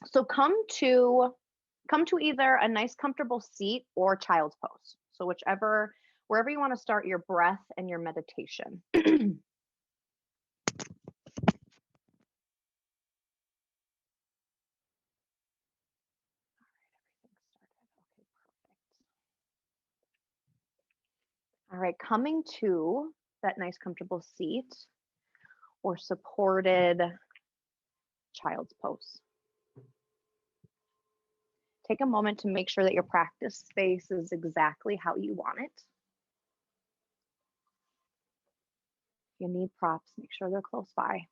So come to either a nice comfortable seat or child's pose. So wherever you want to start your breath and your meditation. All right, coming to that nice comfortable seat or supported child's pose. Take a moment to make sure that your practice space is exactly how you want it. If you need props, make sure they're close by.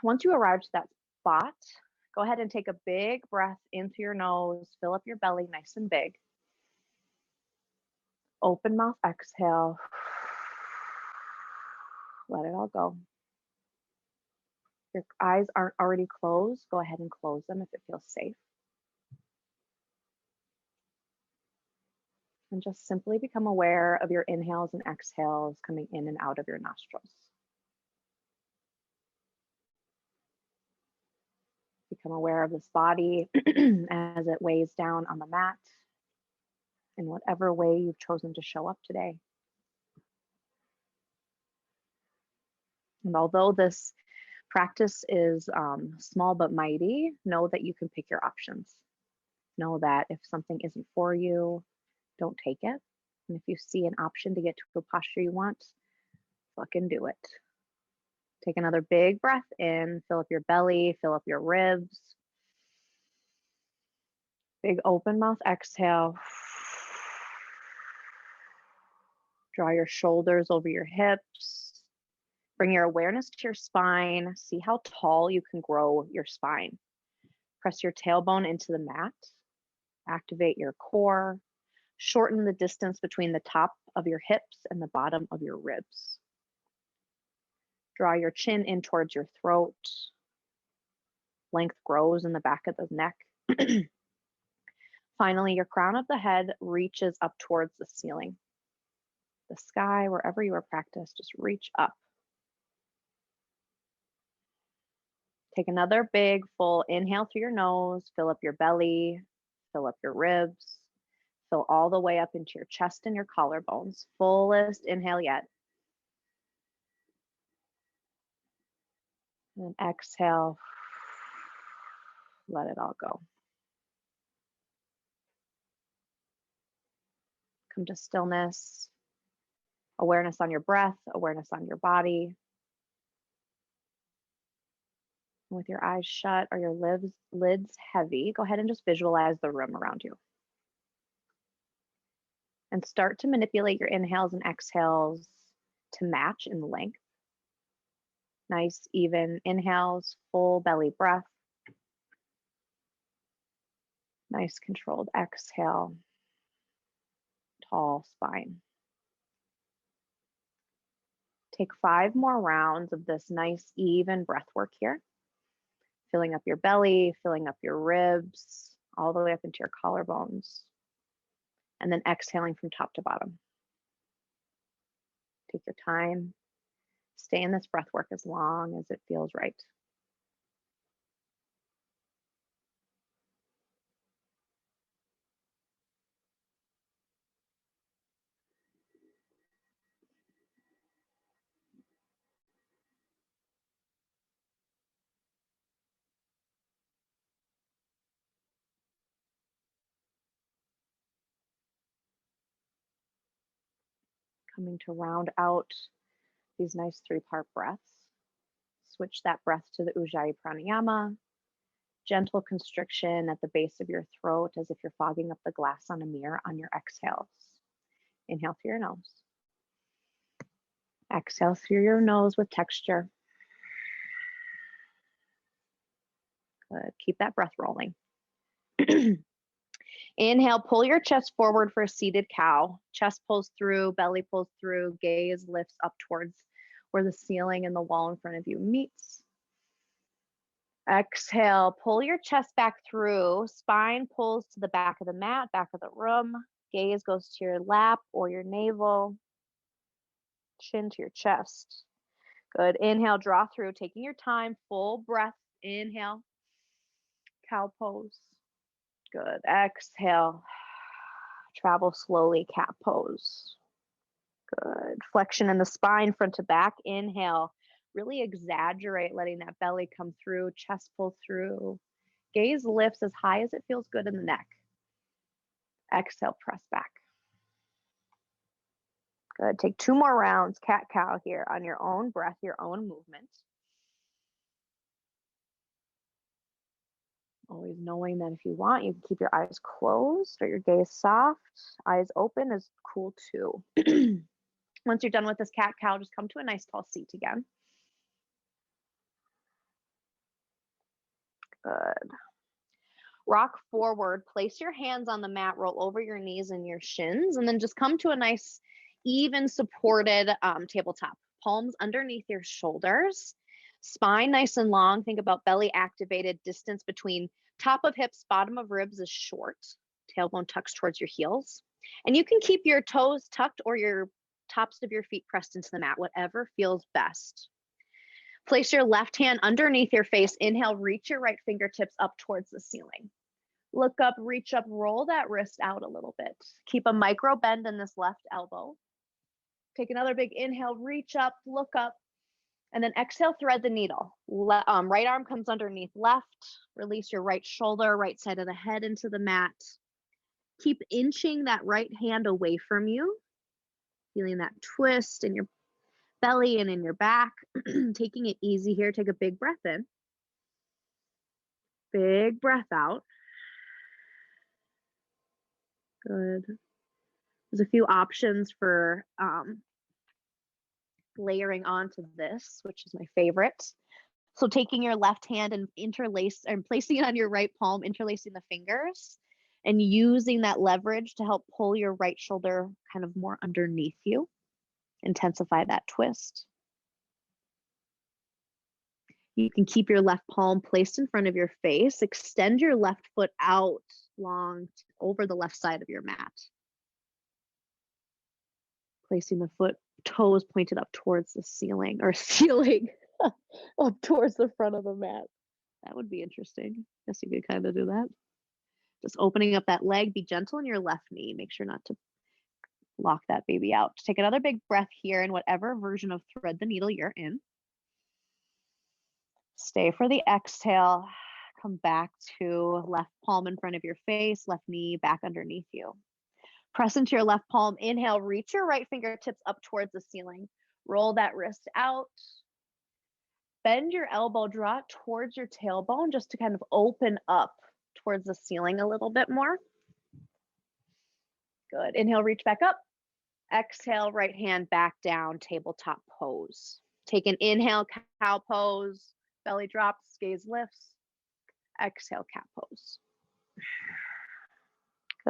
Once you arrive to that spot, go ahead and take a big breath into your nose, fill up your belly nice and big. Open mouth, exhale. Let it all go. Your eyes aren't already closed, go ahead and close them if it feels safe. And just simply become aware of your inhales and exhales coming in and out of your nostrils. Become aware of this body as it weighs down on the mat in whatever way you've chosen to show up today. And although this practice is small but mighty, know that you can pick your options. Know that if something isn't for you, don't take it. And if you see an option to get to a posture you want, fucking do it. Take another big breath in, fill up your belly, fill up your ribs. Big open mouth exhale. Draw your shoulders over your hips. Bring your awareness to your spine. See how tall you can grow your spine. Press your tailbone into the mat. Activate your core. Shorten the distance between the top of your hips and the bottom of your ribs. Draw your chin in towards your throat. Length grows in the back of the neck. Finally, your crown of the head reaches up towards the ceiling. The sky, wherever you are practiced, just reach up. Take another big, full inhale through your nose. Fill up your belly. Fill up your ribs. Fill all the way up into your chest and your collarbones. Fullest inhale yet. And then exhale. Let it all go. Come to stillness. Awareness on your breath. Awareness on your body. With your eyes shut or your lids heavy, go ahead and just visualize the room around you. And start to manipulate your inhales and exhales to match in length. Nice, even inhales, full belly breath. Nice, controlled exhale. Tall spine. Take 5 more rounds of this nice, even breath work here. Filling up your belly, filling up your ribs, all the way up into your collarbones. And then exhaling from top to bottom. Take your time. Stay in this breath work as long as it feels right. Coming to round out these nice 3-part breaths. Switch that breath to the Ujjayi Pranayama. Gentle constriction at the base of your throat as if you're fogging up the glass on a mirror on your exhales. Inhale through your nose. Exhale through your nose with texture. Good. Keep that breath rolling. Inhale, pull your chest forward for a seated cow. Chest pulls through, belly pulls through, gaze lifts up towards where the ceiling and the wall in front of you meets. Exhale, pull your chest back through, spine pulls to the back of the mat, back of the room. Gaze goes to your lap or your navel, chin to your chest. Good. Inhale, draw through, taking your time, full breath. Inhale, cow pose. Good. Exhale, travel slowly, cat pose. Good. Flexion in the spine, front to back. Inhale, really exaggerate, letting that belly come through, chest pull through. Gaze lifts as high as it feels good in the neck. Exhale, press back. Good. Take 2 more rounds, cat-cow here on your own breath, your own movement. Always knowing that if you want, you can keep your eyes closed or your gaze soft. Eyes open is cool too. Once you're done with this cat-cow, just come to a nice tall seat again. Good. Rock forward, place your hands on the mat, roll over your knees and your shins, and then just come to a nice, even supported tabletop. Palms underneath your shoulders, spine nice and long. Think about belly activated, distance between top of hips, bottom of ribs is short. Tailbone tucks towards your heels. And you can keep your toes tucked or your tops of your feet pressed into the mat, whatever feels best. Place your left hand underneath your face. Inhale, reach your right fingertips up towards the ceiling. Look up, reach up, roll that wrist out a little bit. Keep a micro bend in this left elbow. Take another big inhale, reach up, look up, and then exhale, thread the needle. Right arm comes underneath left. Release your right shoulder, right side of the head into the mat. Keep inching that right hand away from you. Feeling that twist in your belly and in your back. Taking it easy here. Take a big breath in. Big breath out. Good. There's a few options for layering onto this, which is my favorite. So taking your left hand and placing it on your right palm, interlacing the fingers, and using that leverage to help pull your right shoulder kind of more underneath you. Intensify that twist. You can keep your left palm placed in front of your face. Extend your left foot out long over the left side of your mat. Placing the foot, toes pointed up towards the ceiling, or ceiling up towards the front of the mat. That would be interesting. Guess you could kind of do that. Just opening up that leg. Be gentle in your left knee. Make sure not to lock that baby out. Take another big breath here in whatever version of thread the needle you're in. Stay for the exhale. Come back to left palm in front of your face, left knee back underneath you. Press into your left palm. Inhale, reach your right fingertips up towards the ceiling. Roll that wrist out. Bend your elbow, draw it towards your tailbone just to kind of open up towards the ceiling a little bit more. Good. Inhale, reach back up. Exhale, right hand back down, tabletop pose. Take an inhale, cow pose. Belly drops, gaze lifts. Exhale, cat pose.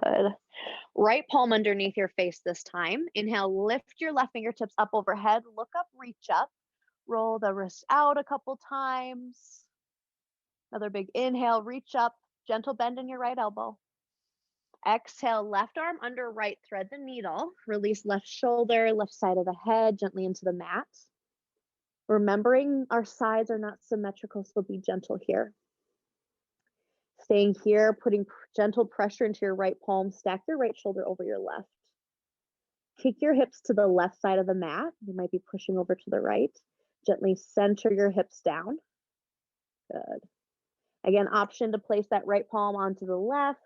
Good. Right palm underneath your face this time. Inhale, lift your left fingertips up overhead. Look up, reach up. Roll the wrist out a couple times. Another big inhale, reach up. Gentle bend in your right elbow. Exhale, left arm under right, thread the needle. Release left shoulder, left side of the head, gently into the mat. Remembering our sides are not symmetrical, so be gentle here. Staying here, putting gentle pressure into your right palm. Stack your right shoulder over your left. Kick your hips to the left side of the mat. You might be pushing over to the right. Gently center your hips down. Good. Again, option to place that right palm onto the left.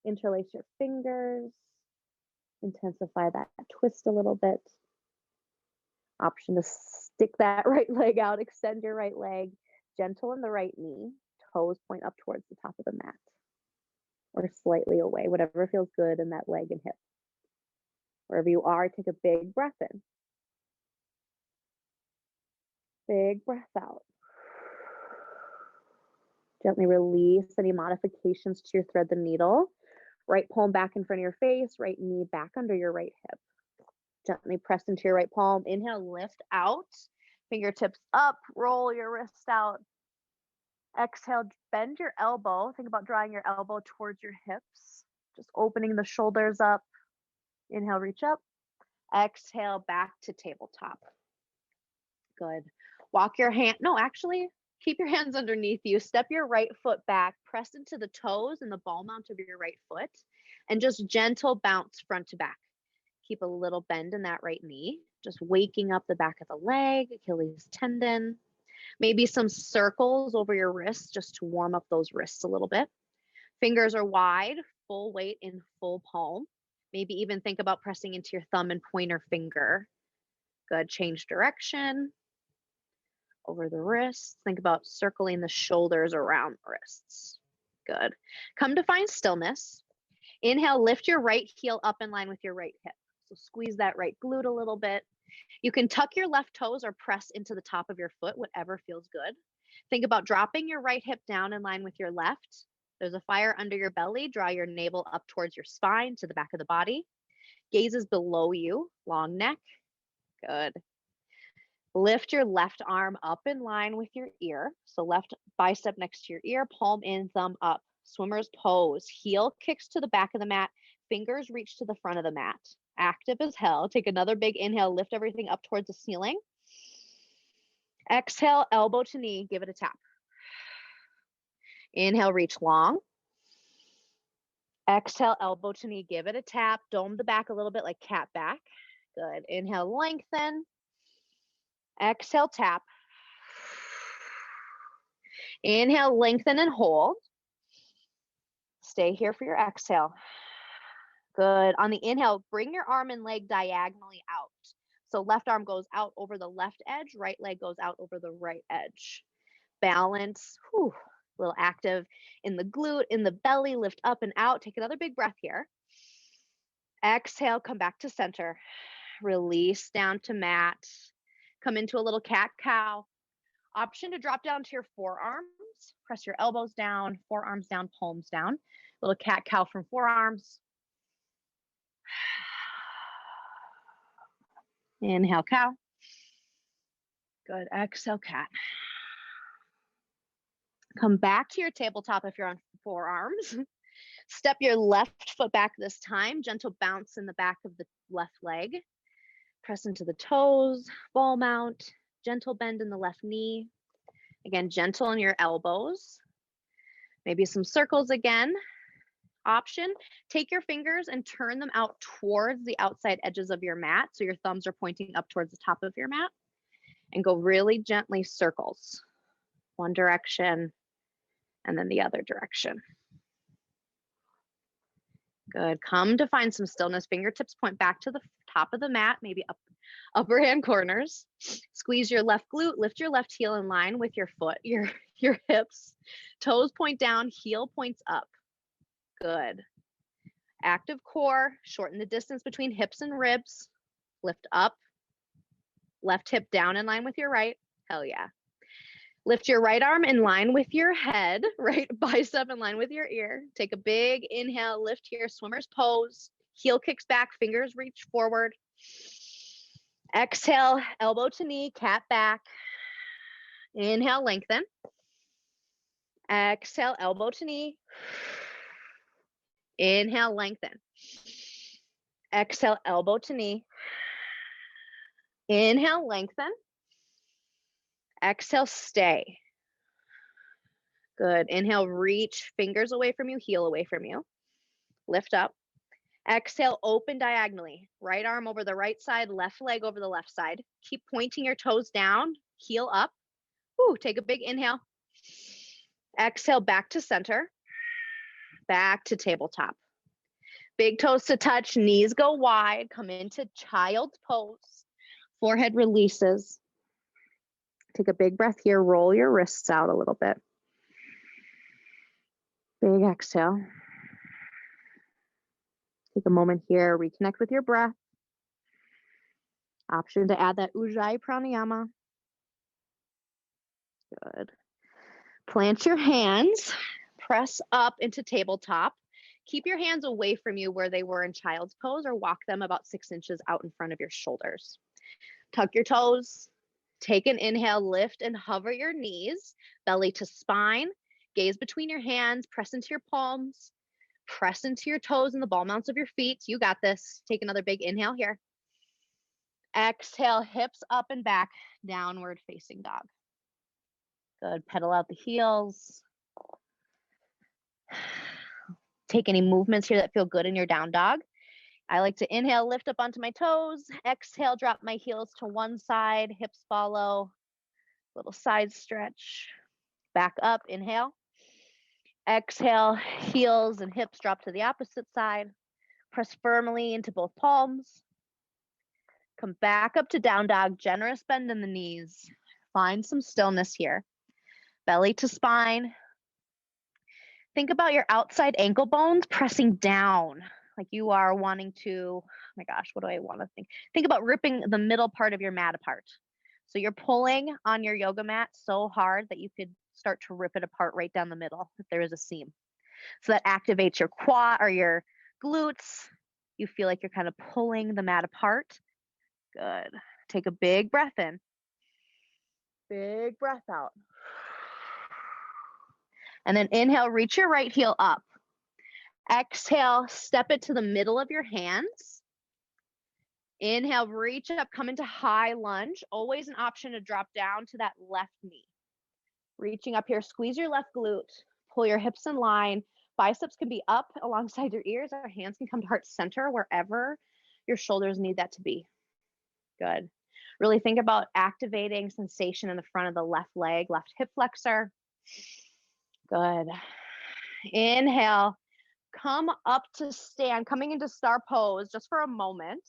Interlace your fingers. Intensify that twist a little bit. Option to stick that right leg out. Extend your right leg. Gentle in the right knee. Toes point up towards the top of the mat. Or slightly away, whatever feels good in that leg and hip. Wherever you are, take a big breath in. Big breath out. Gently release any modifications to your thread the needle. Right palm back in front of your face, right knee back under your right hip. Gently press into your right palm. Inhale, lift out. Fingertips up, roll your wrist out. Exhale, bend your elbow. Think about drawing your elbow towards your hips. Just opening the shoulders up. Inhale, reach up. Exhale, back to tabletop. Good. Walk your hand, no, actually, keep your hands underneath you. Step your right foot back, press into the toes and the ball mount of your right foot, and just gentle bounce front to back. Keep a little bend in that right knee, just waking up the back of the leg, Achilles tendon. Maybe some circles over your wrists just to warm up those wrists a little bit. Fingers are wide, full weight in full palm. Maybe even think about pressing into your thumb and pointer finger. Good. Change direction over the wrists. Think about circling the shoulders around the wrists. Good. Come to find stillness. Inhale, lift your right heel up in line with your right hip. So squeeze that right glute a little bit. You can tuck your left toes or press into the top of your foot, whatever feels good. Think about dropping your right hip down in line with your left. There's a fire under your belly. Draw your navel up towards your spine to the back of the body. Gaze is below you, long neck. Good. Lift your left arm up in line with your ear. So left bicep next to your ear, palm in, thumb up. Swimmer's pose. Heel kicks to the back of the mat. Fingers reach to the front of the mat. Active as hell. Take another big inhale. Lift everything up towards the ceiling. Exhale, elbow to knee. Give it a tap. Inhale, reach long. Exhale, elbow to knee. Give it a tap. Dome the back a little bit like cat back. Good. Inhale, lengthen. Exhale, tap. Inhale, lengthen and hold. Stay here for your exhale. Good. On the inhale, bring your arm and leg diagonally out. So left arm goes out over the left edge, right leg goes out over the right edge. Balance, a little active in the glute, in the belly, lift up and out. Take another big breath here. Exhale, come back to center. Release down to mat. Come into a little cat-cow. Option to drop down to your forearms. Press your elbows down, forearms down, palms down. Little cat-cow from forearms. Inhale, cow. Good. Exhale, cat. Come back to your tabletop if you're on forearms. Step your left foot back this time. Gentle bounce in the back of the left leg. Press into the toes, ball mount. Gentle bend in the left knee. Again, gentle in your elbows. Maybe some circles again. Option, take your fingers and turn them out towards the outside edges of your mat. So your thumbs are pointing up towards the top of your mat. And go really gently circles. One direction and then the other direction. Good. Come to find some stillness. Fingertips point back to the top of the mat, maybe upper hand corners. Squeeze your left glute, lift your left heel in line with your foot, your hips. Toes point down, heel points up. Good. Active core, shorten the distance between hips and ribs. Lift up. Left hip down in line with your right. Hell yeah. Lift your right arm in line with your head, right bicep in line with your ear. Take a big inhale, lift here, swimmer's pose. Heel kicks back, fingers reach forward. Exhale, elbow to knee, cat back. Inhale, lengthen. Exhale, elbow to knee. Inhale, lengthen. Exhale, elbow to knee. Inhale, lengthen. Exhale, stay. Good. Inhale, reach fingers away from you, heel away from you. Lift up. Exhale, open diagonally. Right arm over the right side, left leg over the left side. Keep pointing your toes down, heel up. Take a big inhale. Exhale, back to center. Back to tabletop. Big toes to touch, knees go wide. Come into child's pose. Forehead releases. Take a big breath here. Roll your wrists out a little bit. Big exhale. Take a moment here. Reconnect with your breath. Option to add that Ujjayi pranayama. Good. Plant your hands. Press up into tabletop. Keep your hands away from you where they were in child's pose, or walk them about 6 inches out in front of your shoulders. Tuck your toes. Take an inhale, lift and hover your knees, belly to spine, gaze between your hands, press into your palms, press into your toes and the ball mounts of your feet. You got this. Take another big inhale here. Exhale, hips up and back, downward facing dog. Good, pedal out the heels. Take any movements here that feel good in your down dog. I like to inhale, lift up onto my toes. Exhale, drop my heels to one side, hips follow. Little side stretch. Back up, inhale. Exhale, heels and hips drop to the opposite side. Press firmly into both palms. Come back up to down dog, generous bend in the knees. Find some stillness here. Belly to spine. Think about your outside ankle bones pressing down, like you are wanting to, oh my gosh, what do I want to think? Think about ripping the middle part of your mat apart. So you're pulling on your yoga mat so hard that you could start to rip it apart right down the middle if there is a seam. So that activates your quad or your glutes. You feel like you're kind of pulling the mat apart. Good. Take a big breath in. Big breath out. And then inhale, reach your right heel up. Exhale, step it to the middle of your hands. Inhale, reach up, come into high lunge. Always an option to drop down to that left knee. Reaching up here, squeeze your left glute, pull your hips in line. Biceps can be up alongside your ears. Our hands can come to heart center, wherever your shoulders need that to be. Good. Really think about activating sensation in the front of the left leg, left hip flexor. Good. Inhale, come up to stand, coming into star pose just for a moment.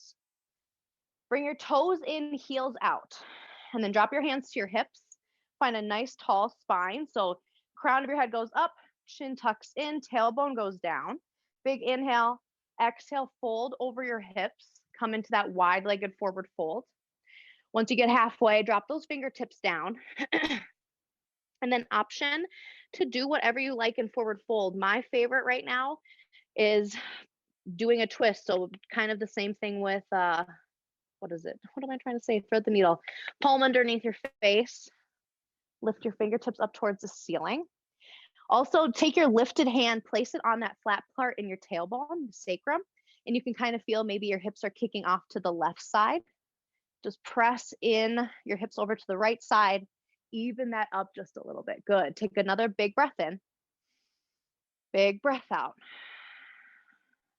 Bring your toes in, heels out, and then drop your hands to your hips. Find a nice tall spine. So crown of your head goes up, chin tucks in, tailbone goes down. Big inhale, exhale, fold over your hips. Come into that wide-legged forward fold. Once you get halfway, drop those fingertips down. And then option to do whatever you like in forward fold. My favorite right now is doing a twist. So kind of the same thing with, what is it? What am I trying to say? Thread the needle. Palm underneath your face. Lift your fingertips up towards the ceiling. Also, take your lifted hand, place it on that flat part in your tailbone, the sacrum, and you can kind of feel maybe your hips are kicking off to the left side. Just press in your hips over to the right side. Even that up just a little bit. Good. Take another big breath in. Big breath out.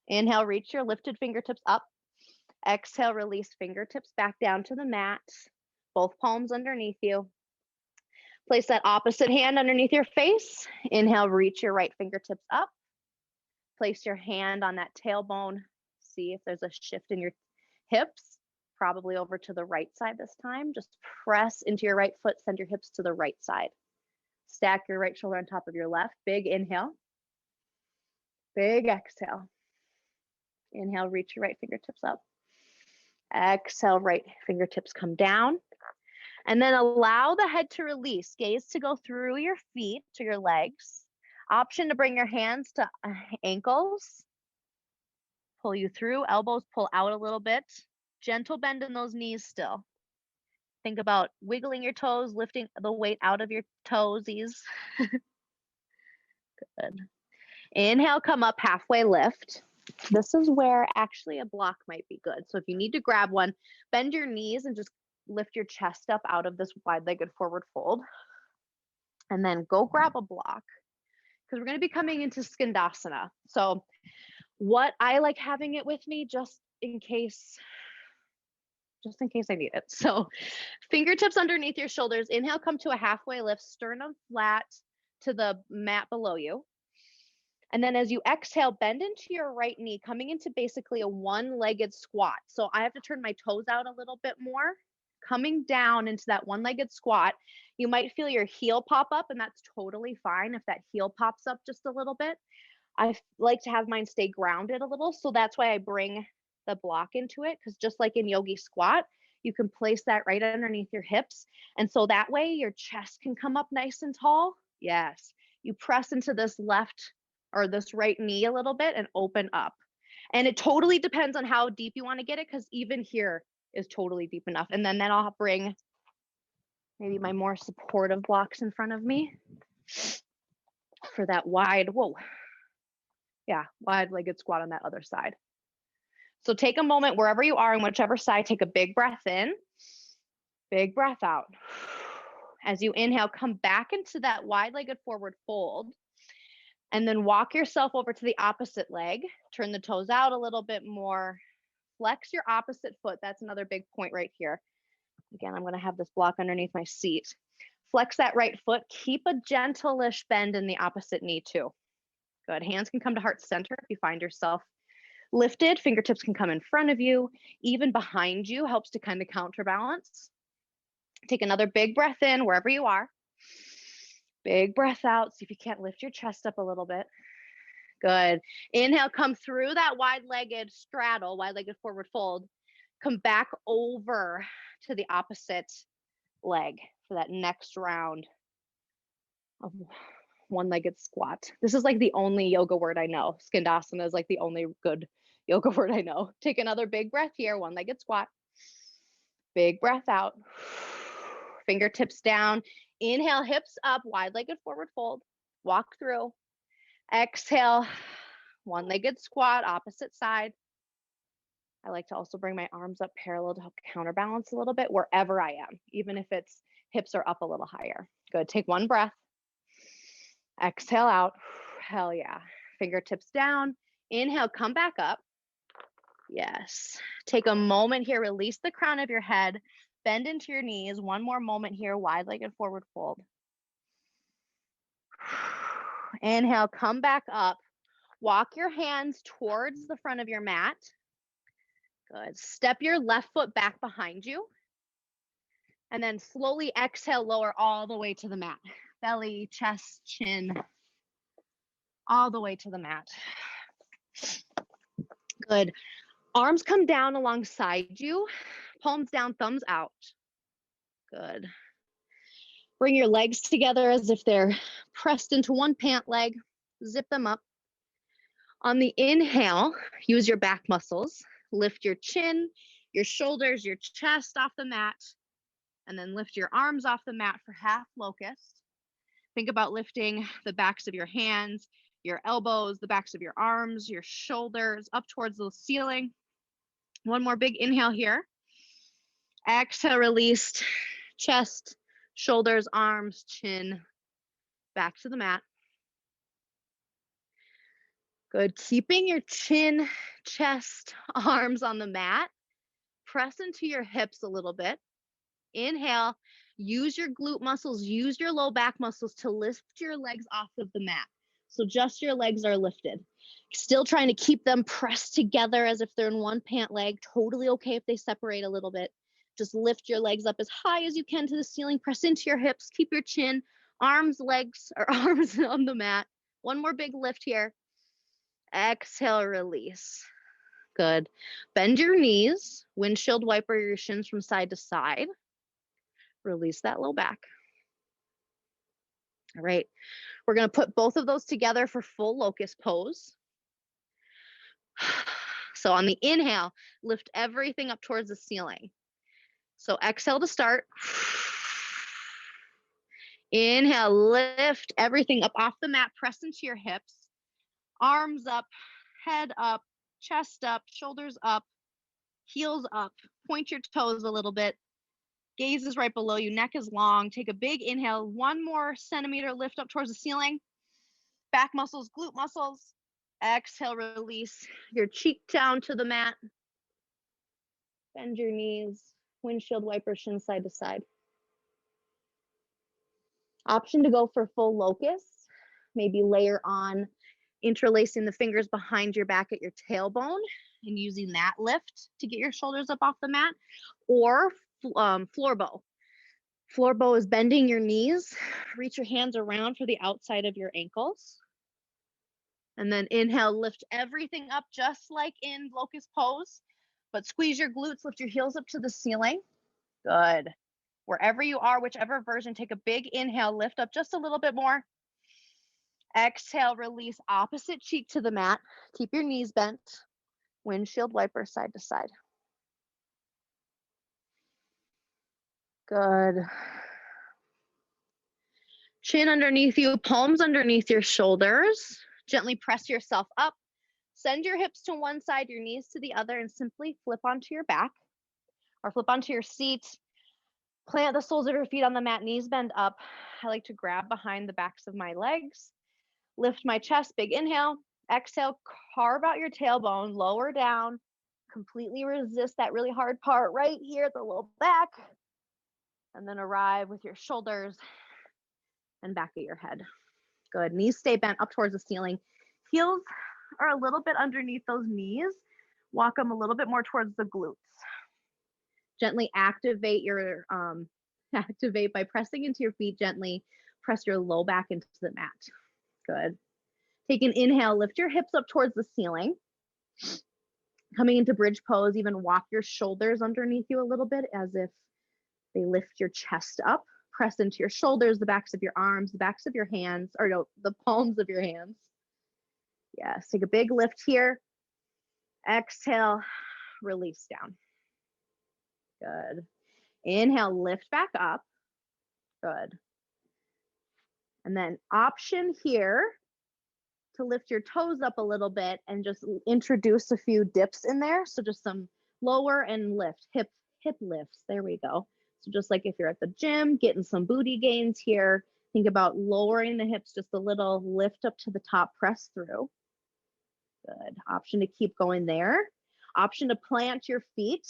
Inhale, reach your lifted fingertips up. Exhale, release fingertips back down to the mat. Both palms underneath you. Place that opposite hand underneath your face. Inhale, reach your right fingertips up. Place your hand on that tailbone. See if there's a shift in your hips. Probably over to the right side this time. Just press into your right foot, send your hips to the right side. Stack your right shoulder on top of your left. Big inhale. Big exhale. Inhale, reach your right fingertips up. Exhale, right fingertips come down. And then allow the head to release. Gaze to go through your feet to your legs. Option to bring your hands to ankles. Pull you through. Elbows pull out a little bit. Gentle bend in those knees still. Think about wiggling your toes, lifting the weight out of your toesies. Good. Inhale, come up, halfway lift. This is where actually a block might be good. So if you need to grab one, bend your knees and just lift your chest up out of this wide-legged forward fold. And then go grab a block because we're going to be coming into Skandasana. So what I like having it with me just in case I need it. So fingertips underneath your shoulders. Inhale, come to a halfway lift, sternum flat to the mat below you. And then as you exhale, bend into your right knee, coming into basically a one-legged squat. So I have to turn my toes out a little bit more. Coming down into that one-legged squat, you might feel your heel pop up, and that's totally fine if that heel pops up just a little bit. I like to have mine stay grounded a little, so that's why I bring the block into it, because just like in yogi squat, you can place that right underneath your hips, and so that way your chest can come up nice and tall. Yes, you press into this left or this right knee a little bit and open up. And it totally depends on how deep you want to get it, because even here is totally deep enough. And then I'll bring maybe my more supportive blocks in front of me for that wide, wide-legged squat on that other side. So take a moment wherever you are on whichever side, take a big breath in, big breath out. As you inhale, come back into that wide-legged forward fold, and then walk yourself over to the opposite leg. Turn the toes out a little bit more. Flex your opposite foot. That's another big point right here. Again, I'm going to have this block underneath my seat. Flex that right foot. Keep a gentle-ish bend in the opposite knee too. Good. Hands can come to heart center if you find yourself lifted. Fingertips can come in front of you, even behind you, helps to kind of counterbalance. Take another big breath in wherever you are. Big breath out. See if you can't lift your chest up a little bit. Good. Inhale, come through that wide-legged straddle, wide-legged forward fold. Come back over to the opposite leg for that next round of one-legged squat. This is like the only yoga word I know. Skandasana is like the only good yoga word I know. Take another big breath here, one-legged squat. Big breath out. Fingertips down. Inhale, hips up, wide-legged forward fold. Walk through. Exhale, one-legged squat, opposite side. I like to also bring my arms up parallel to help counterbalance a little bit wherever I am, even if it's hips are up a little higher. Good. Take one breath. Exhale out. Hell yeah. Fingertips down. Inhale, come back up. Yes. Take a moment here. Release the crown of your head. Bend into your knees. One more moment here. Wide-legged forward fold. Inhale, come back up. Walk your hands towards the front of your mat. Good. Step your left foot back behind you. And then slowly exhale, lower all the way to the mat. Belly, chest, chin, all the way to the mat. Good. Arms come down alongside you. Palms down, thumbs out. Good. Bring your legs together as if they're pressed into one pant leg. Zip them up. On the inhale, use your back muscles. Lift your chin, your shoulders, your chest off the mat, and then lift your arms off the mat for half locust. Think about lifting the backs of your hands, your elbows, the backs of your arms, your shoulders up towards the ceiling. One more big inhale here. Exhale, released. Chest, shoulders, arms, chin, back to the mat. Good. Keeping your chin, chest, arms on the mat. Press into your hips a little bit. Inhale. Use your glute muscles, use your low back muscles to lift your legs off of the mat. So just your legs are lifted. Still trying to keep them pressed together as if they're in one pant leg. Totally okay if they separate a little bit. Just lift your legs up as high as you can to the ceiling. Press into your hips. Keep your chin, arms, legs, or arms on the mat. One more big lift here. Exhale, release. Good. Bend your knees. Windshield wiper your shins from side to side. Release that low back. All right. We're going to put both of those together for full locust pose. So on the inhale, lift everything up towards the ceiling. So exhale to start. Inhale, lift everything up off the mat, press into your hips, arms up, head up, chest up, shoulders up, heels up, point your toes a little bit. Gaze is right below you, neck is long. Take a big inhale, 1 more centimeter lift up towards the ceiling. Back muscles, glute muscles. Exhale, release your cheek down to the mat. Bend your knees, windshield wiper, shin side to side. Option to go for full locust. Maybe layer on interlacing the fingers behind your back at your tailbone and using that lift to get your shoulders up off the mat, or floor bow. Floor bow is bending your knees. Reach your hands around for the outside of your ankles. And then inhale, lift everything up just like in locust pose, but squeeze your glutes, lift your heels up to the ceiling. Good. Wherever you are, whichever version, take a big inhale, lift up just a little bit more. Exhale, release opposite cheek to the mat. Keep your knees bent. Windshield wiper side to side. Good. Chin underneath you, palms underneath your shoulders. Gently press yourself up. Send your hips to one side, your knees to the other, and simply flip onto your back or flip onto your seat. Plant the soles of your feet on the mat, knees bend up. I like to grab behind the backs of my legs, lift my chest, big inhale. Exhale, carve out your tailbone, lower down, completely resist that really hard part right here at the low back. And then arrive with your shoulders and back of your head. Good. Knees stay bent up towards the ceiling. Heels are a little bit underneath those knees. Walk them a little bit more towards the glutes. Gently activate by pressing into your feet gently. Press your low back into the mat. Good. Take an inhale, lift your hips up towards the ceiling. Coming into bridge pose, even walk your shoulders underneath you a little bit as if they lift your chest up. Press into your shoulders, the backs of your arms, the backs of your hands, or no, the palms of your hands. Yes, take a big lift here. Exhale, release down. Good. Inhale, lift back up. Good. And then option here to lift your toes up a little bit and just introduce a few dips in there. So just some lower and lift, hip lifts. There we go. So just like if you're at the gym, getting some booty gains here, think about lowering the hips just a little, lift up to the top, press through. Good. Option to keep going there. Option to plant your feet,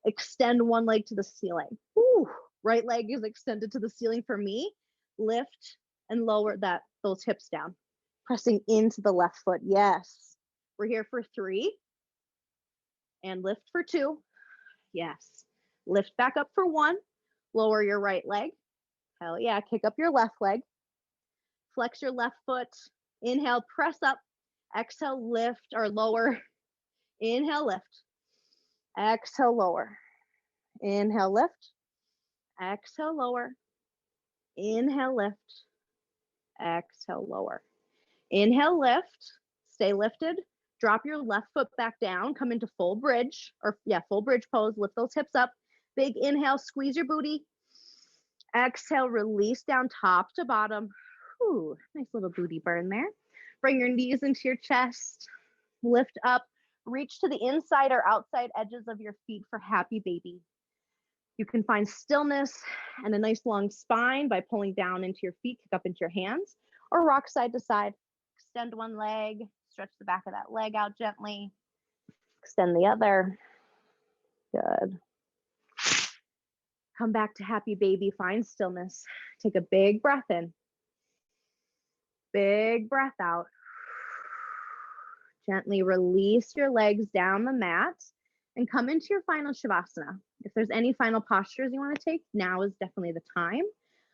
extend one leg to the ceiling. Whew. Right leg is extended to the ceiling for me. Lift and lower those hips down. Pressing into the left foot. Yes. We're here for 3. And lift for 2. Yes. Lift back up for 1. Lower your right leg. Hell yeah. Kick up your left leg. Flex your left foot. Inhale, press up. Exhale, lift or lower. Inhale, lift. Exhale, lower. Inhale, lift. Exhale, lower. Inhale, lift. Exhale, lower. Inhale, lift. Stay lifted. Drop your left foot back down. Come into full bridge full bridge pose. Lift those hips up. Big inhale, squeeze your booty. Exhale, release down top to bottom. Whew, nice little booty burn there. Bring your knees into your chest. Lift up. Reach to the inside or outside edges of your feet for happy baby. You can find stillness and a nice long spine by pulling down into your feet, kick up into your hands, or rock side to side. Extend one leg, stretch the back of that leg out gently. Extend the other. Good. Come back to happy baby, find stillness. Take a big breath in. Big breath out. Gently release your legs down the mat and come into your final Shavasana. If there's any final postures you want to take, now is definitely the time.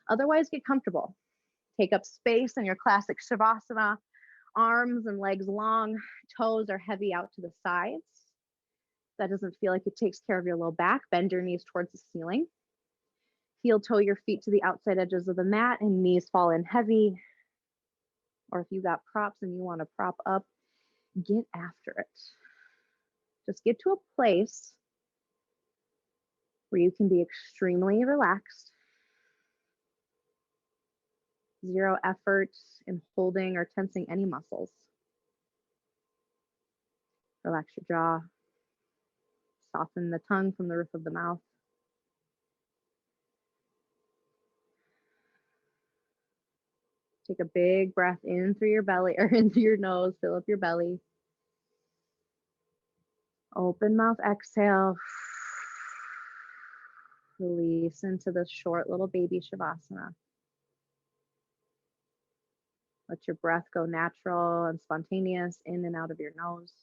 Otherwise, get comfortable. Take up space in your classic Shavasana. Arms and legs long, toes are heavy out to the sides. That doesn't feel like it takes care of your low back. Bend your knees towards the ceiling. Heel toe your feet to the outside edges of the mat and knees fall in heavy. Or if you got props and you want to prop up, get after it. Just get to a place where you can be extremely relaxed. Zero effort in holding or tensing any muscles. Relax your jaw. Soften the tongue from the roof of the mouth. Take a big breath in through your belly or in through your nose. Fill up your belly. Open mouth, exhale. Release into the short little baby Shavasana. Let your breath go natural and spontaneous in and out of your nose.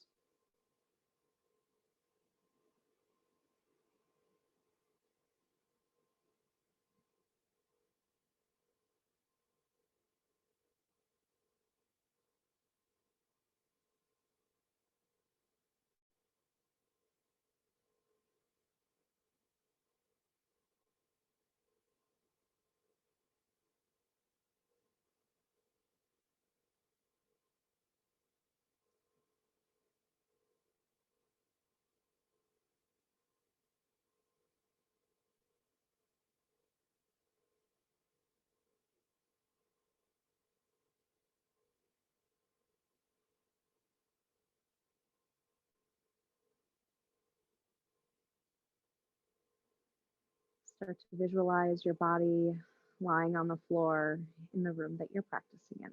Start to visualize your body lying on the floor in the room that you're practicing in.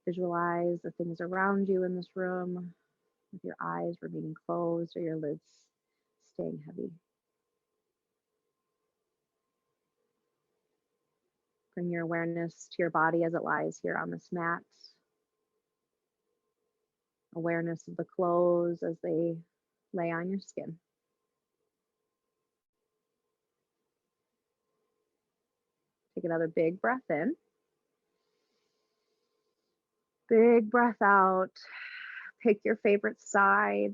Visualize the things around you in this room with your eyes remaining closed or your lids staying heavy. Bring your awareness to your body as it lies here on this mat. Awareness of the clothes as they lay on your skin. Take another big breath in. Big breath out. Pick your favorite side.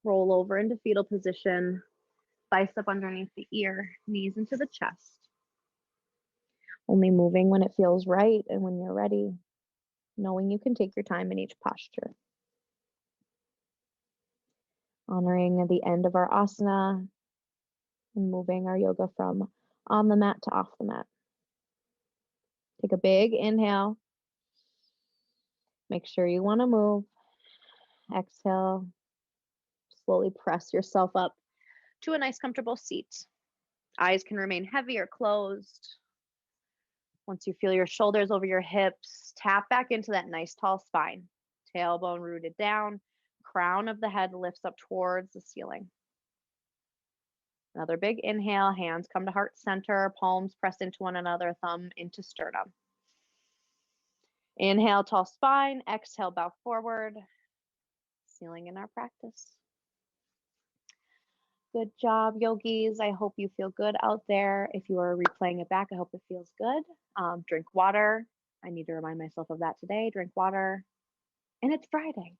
Roll over into fetal position. Bicep underneath the ear, knees into the chest. Only moving when it feels right and when you're ready, knowing you can take your time in each posture. Honoring the end of our asana and moving our yoga from on the mat to off the mat. Take a big inhale. Make sure you want to move. Exhale. Slowly press yourself up to a nice comfortable seat. Eyes can remain heavy or closed. Once you feel your shoulders over your hips, tap back into that nice tall spine. Tailbone rooted down, crown of the head lifts up towards the ceiling. Another big inhale, hands come to heart center, palms pressed into one another, thumb into sternum. Inhale, tall spine. Exhale, bow forward. Ceiling in our practice. Good job, yogis. I hope you feel good out there. If you are replaying it back, I hope it feels good. Drink water. I need to remind myself of that today. Drink water. And it's Friday.